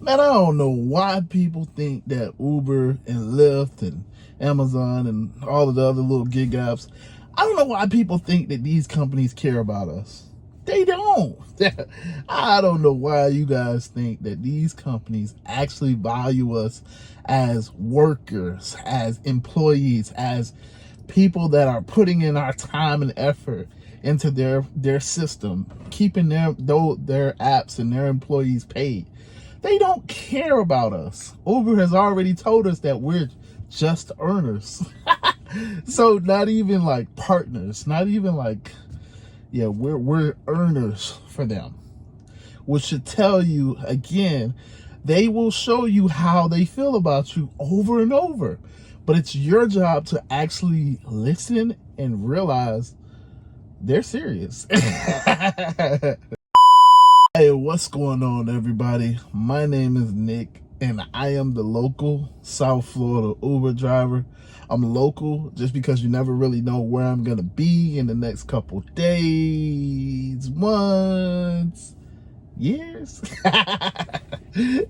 Man, I don't know why people think that Uber and Lyft and Amazon and all of the other little gig apps, I don't know why people think that these companies care about us. They don't. I don't know why you guys think that these companies actually value us as workers, as employees, as people that are putting in our time and effort into their system, keeping their apps and their employees paid. They don't care about us. Uber has already told us that we're just earners. So not even like partners, not even like, yeah, we're earners for them. Which should tell you, again, they will show you how they feel about you over and over. But it's your job to actually listen and realize they're serious. Hey, what's going on, everybody? My name is Nick, and I am the local South Florida Uber driver. I'm local just because you never really know where I'm going to be in the next couple days, months, years.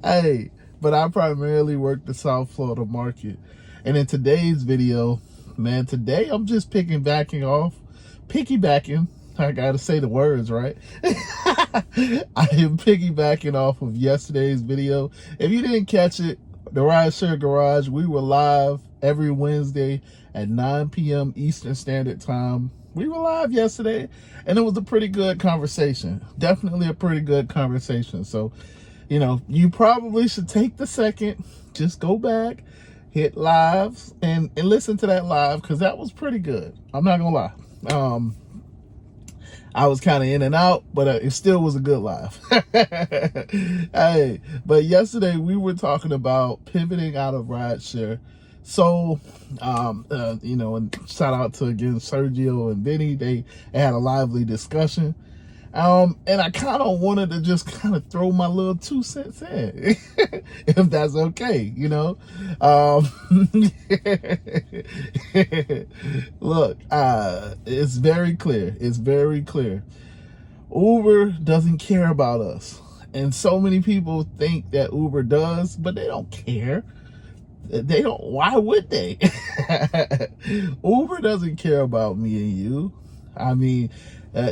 Hey, but I primarily work the South Florida market. And in today's video, man, today I'm just piggybacking. I gotta say the words right. I am piggybacking off of yesterday's video. If you didn't catch it, the Rideshare Garage, we were live every Wednesday at 9 p.m. Eastern Standard Time. We were live yesterday, and it was a pretty good conversation. Definitely a pretty good conversation. So, you know, you probably should take the second, just go back, hit live, and listen to that live, because that was pretty good. I'm not gonna lie. I was kind of in and out, but it still was a good live. Hey, but yesterday we were talking about pivoting out of rideshare. So, you know, and shout out to, again, Sergio and Vinny. They had a lively discussion. And I kind of wanted to just kind of throw my little 2 cents in, if that's okay, you know. Look, it's very clear. It's very clear. Uber doesn't care about us. And so many people think that Uber does, but they don't care. They don't. Why would they? Uber doesn't care about me and you. I mean,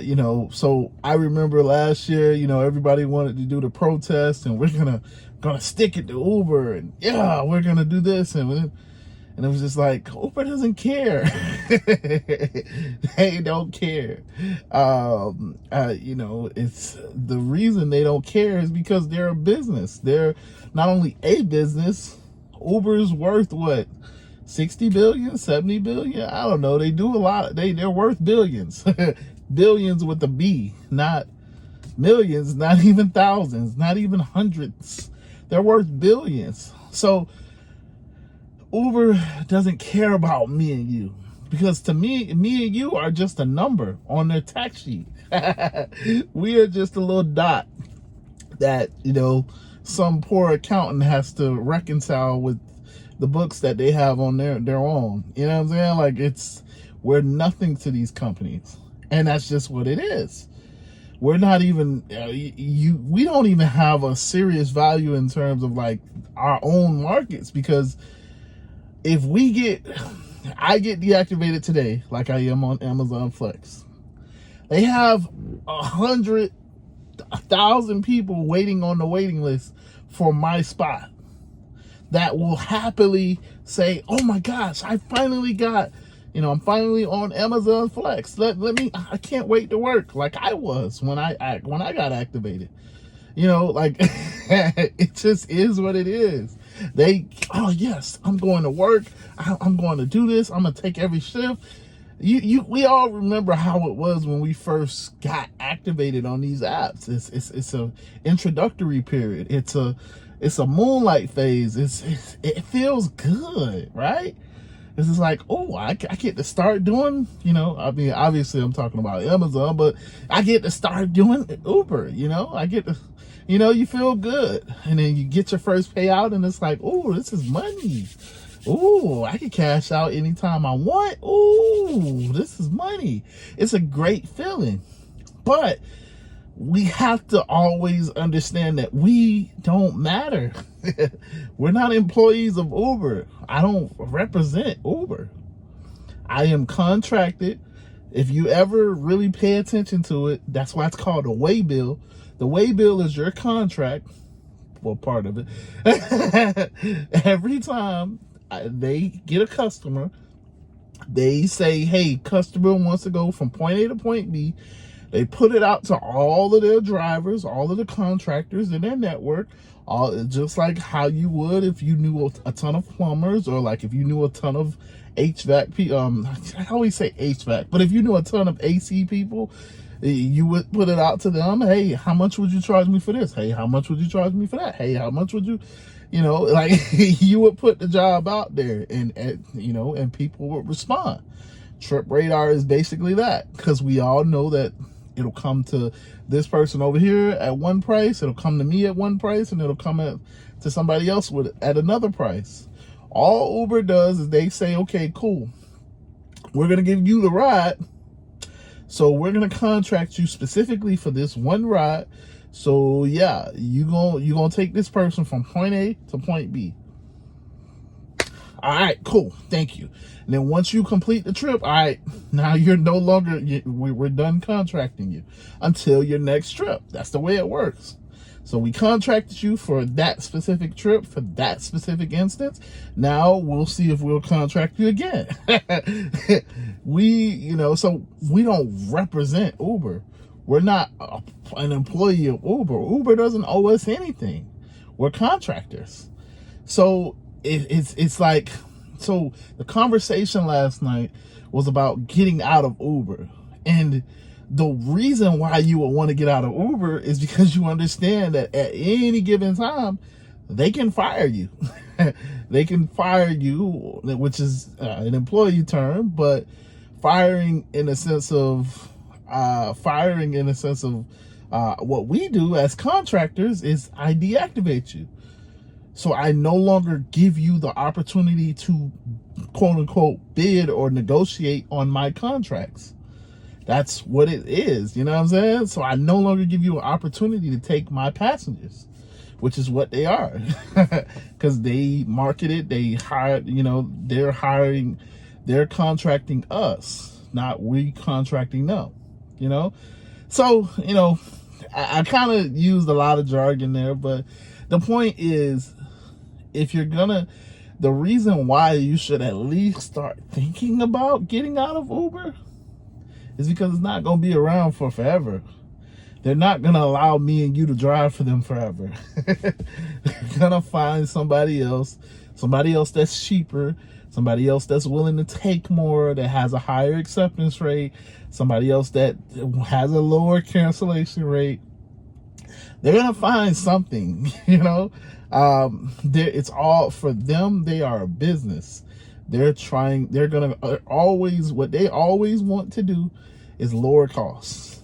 you know, so I remember last year, you know, everybody wanted to do the protest, and we're gonna stick it to Uber, and yeah, we're gonna do this, and it was just like, Uber doesn't care. They don't care. You know, it's the reason they don't care is because they're a business. They're not only a business. Uber's worth what? 60 billion, 70 billion? I don't know. They do a lot. They're worth billions. Billions with a B, not millions, not even thousands, not even hundreds. They're worth billions. So Uber doesn't care about me and you, because to me and you are just a number on their tax sheet. We are just a little dot that, you know, some poor accountant has to reconcile with the books that they have on their own. You know what I'm saying? Like, we're nothing to these companies. And that's just what it is. We're not even, we don't even have a serious value in terms of like our own markets, because if I get deactivated today, like I am on Amazon Flex, they have 100,000 people waiting on the waiting list for my spot that will happily say, oh my gosh, I finally got, you know, I'm finally on Amazon Flex. I can't wait to work, like I was when I got activated. You know, like, it just is what it is. Oh yes, I'm going to work. I'm going to do this. I'm going to take every shift. We all remember how it was when we first got activated on these apps. It's a introductory period. It's a moonlight phase. It feels good, right? It's just like, oh, I get to start doing, you know, I mean, obviously I'm talking about Amazon, but I get to start doing Uber, you know, I get to, you know, you feel good. And then you get your first payout, and it's like, oh, this is money. Ooh, I can cash out anytime I want. Ooh, this is money. It's a great feeling. But we have to always understand that we don't matter. We're not employees of Uber. I don't represent Uber. I am contracted. If you ever really pay attention to it, that's why it's called a way bill. The way bill is your contract, well, part of it. Every time they get a customer, they say, hey, customer wants to go from point A to point B. They put it out to all of their drivers, all of the contractors in their network, all just like how you would if you knew a ton of plumbers, or like if you knew a ton of HVAC people. I always say HVAC, but if you knew a ton of AC people, you would put it out to them. Hey, how much would you charge me for this? Hey, how much would you charge me for that? Hey, how much would you, like you would put the job out there, and and people would respond. Trip radar is basically that, because we all know that it'll come to this person over here at one price, it'll come to me at one price, and it'll come to somebody else at another price. All Uber does is they say, okay, cool, we're going to give you the ride, so we're going to contract you specifically for this one ride. So yeah, you're gonna take this person from point A to point B. All right, cool, thank you. And then once you complete the trip, all right, now you're no longer, we're done contracting you until your next trip. That's the way it works. So we contracted you for that specific trip, for that specific instance. Now we'll see if we'll contract you again. So we don't represent Uber. We're not an employee of Uber. Uber doesn't owe us anything. We're contractors. So it's like, so the conversation last night was about getting out of Uber. And the reason why you would want to get out of Uber is because you understand that at any given time, they can fire you. They can fire you, which is an employee term, but firing in a sense of what we do as contractors is I deactivate you. So I no longer give you the opportunity to, quote unquote, bid or negotiate on my contracts. That's what it is. You know what I'm saying? So I no longer give you an opportunity to take my passengers, which is what they are. Because they market it, they hired, they're contracting us, not we contracting them, So, I kind of used a lot of jargon there, but the point is, the reason why you should at least start thinking about getting out of Uber is because it's not going to be around for forever. They're not going to allow me and you to drive for them forever. They're going to find somebody else that's cheaper, somebody else that's willing to take more, that has a higher acceptance rate, somebody else that has a lower cancellation rate. They're going to find something, it's all for them. They are a business. What they always want to do is lower costs,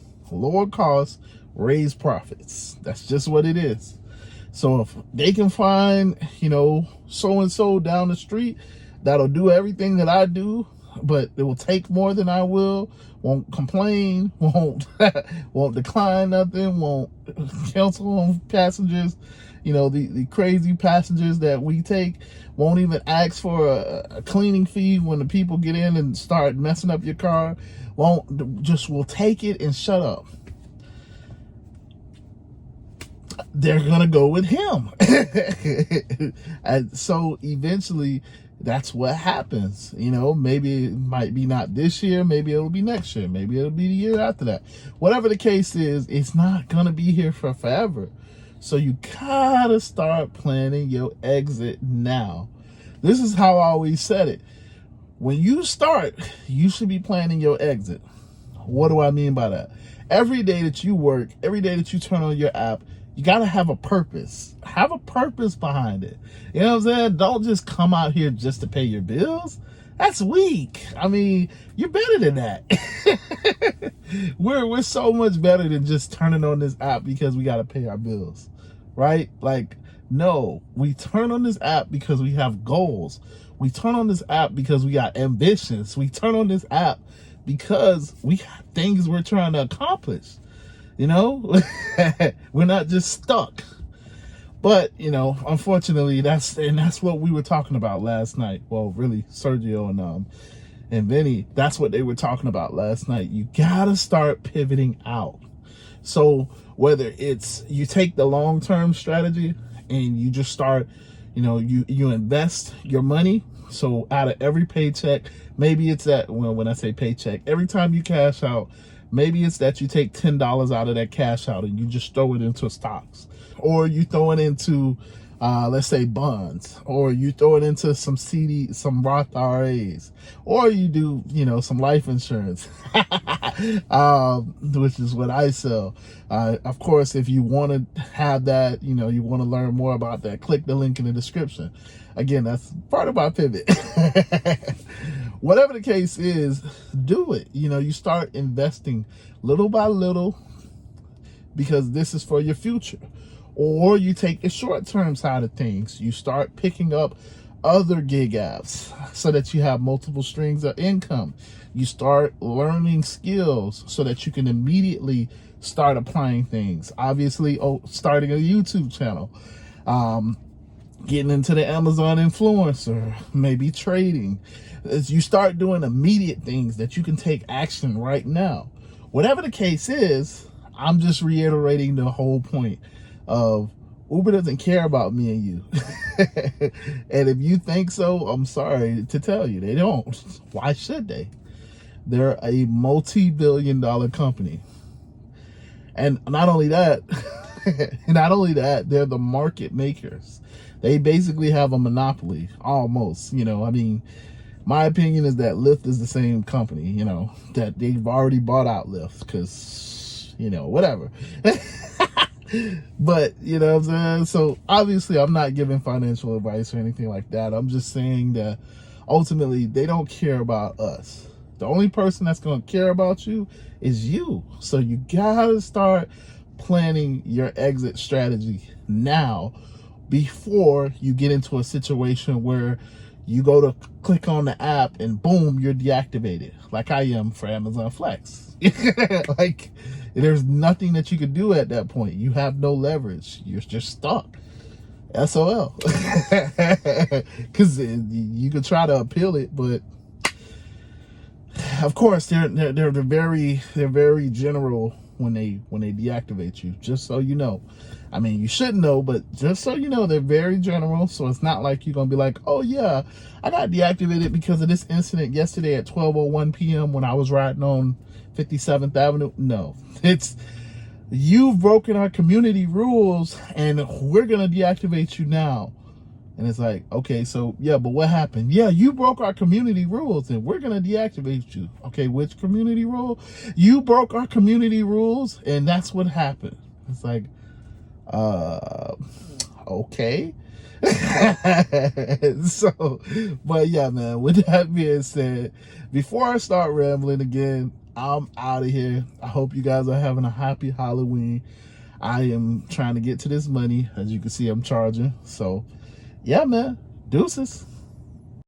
raise profits. That's just what it is. So if they can find, so-and-so down the street that'll do everything that I do, but it will take more than I will, won't complain, won't decline nothing, won't cancel on passengers, the crazy passengers that we take, won't even ask for a cleaning fee when the people get in and start messing up your car, will take it and shut up. They're gonna go with him. And so eventually that's what happens. Maybe it might be not this year, maybe it'll be next year, maybe it'll be the year after that. Whatever the case is, it's not gonna be here for forever. So you gotta start planning your exit now. This is how I always said it. When you start, you should be planning your exit. What do I mean by that? Every day that you work, every day that you turn on your app, you got to have a purpose. Have a purpose behind it. You know what I'm saying? Don't just come out here just to pay your bills. That's weak. I mean, you're better than that. We're so much better than just turning on this app because we got to pay our bills, right? Like, no, we turn on this app because we have goals. We turn on this app because we got ambitions. We turn on this app because we got things we're trying to accomplish. You know, we're not just stuck. But, you know, unfortunately, that's what we were talking about last night. Well, really, Sergio and Vinny, that's what they were talking about last night. You gotta start pivoting out. So whether it's you take the long-term strategy and you just start, you know, you invest your money. So out of every paycheck, maybe it's that, well, when I say paycheck, every time you cash out, maybe it's that you take $10 out of that cash out and you just throw it into stocks, or you throw it into, let's say, bonds, or you throw it into some some Roth IRAs, or you do, you know, some life insurance, which is what I sell. Of course, if you want to have that, you know, you want to learn more about that, click the link in the description. Again, that's part of my pivot. Whatever the case is, do it. You know, you start investing little by little, because this is for your future. Or you take the short-term side of things. You start picking up other gig apps so that you have multiple streams of income. You start learning skills so that you can immediately start applying things. Obviously, starting a YouTube channel, getting into the Amazon influencer, maybe trading. As you start doing immediate things that you can take action right now. Whatever the case is, I'm just reiterating the whole point of Uber doesn't care about me and you. And if you think so, I'm sorry to tell you, they don't. Why should they? They're a multi-billion-dollar company. And not only that, they're the market makers. They basically have a monopoly, almost. You know, I mean, my opinion is that Lyft is the same company, you know, that they've already bought out Lyft because, you know, whatever. But, you know what I'm saying? So, obviously, I'm not giving financial advice or anything like that. I'm just saying that, ultimately, they don't care about us. The only person that's going to care about you is you. So, you got to start planning your exit strategy now, before you get into a situation where you go to click on the app and boom, you're deactivated, like I am for Amazon Flex. Like, there's nothing that you could do at that point. You have no leverage. You're just stuck. SOL. Because you could try to appeal it, but of course they're very general when they deactivate you. Just so you know. I mean, you should know, but just so you know, they're very general. So it's not like you're going to be like, oh yeah, I got deactivated because of this incident yesterday at 12:01 p.m. when I was riding on 57th Avenue. No, it's, you've broken our community rules and we're going to deactivate you now. And it's like, okay, so yeah, but what happened? Yeah, you broke our community rules and we're going to deactivate you. Okay, which community rule? You broke our community rules and that's what happened. It's like, okay. So, but yeah, man, with that being said, before I start rambling again, I'm out of here. I hope you guys are having a happy Halloween. I am trying to get to this money. As you can see, I'm charging. So yeah, man, deuces.